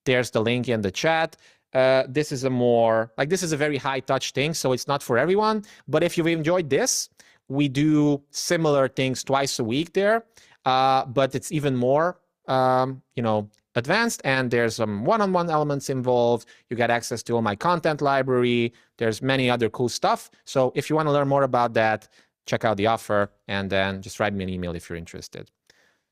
there's the link in the chat. This is a very high touch thing, so it's not for everyone. But if you've enjoyed this, we do similar things twice a week there, but it's even more advanced, and there's some one-on-one elements involved. You get access to all my content library. There's many other cool stuff. So if you want to learn more about that, check out the offer and then just write me an email if you're interested.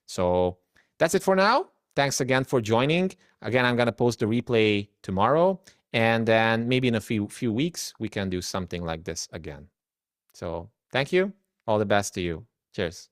So that's it for now. Thanks again for joining. Again, I'm going to post the replay tomorrow, and then maybe in a few weeks, we can do something like this again. So thank you. All the best to you. Cheers.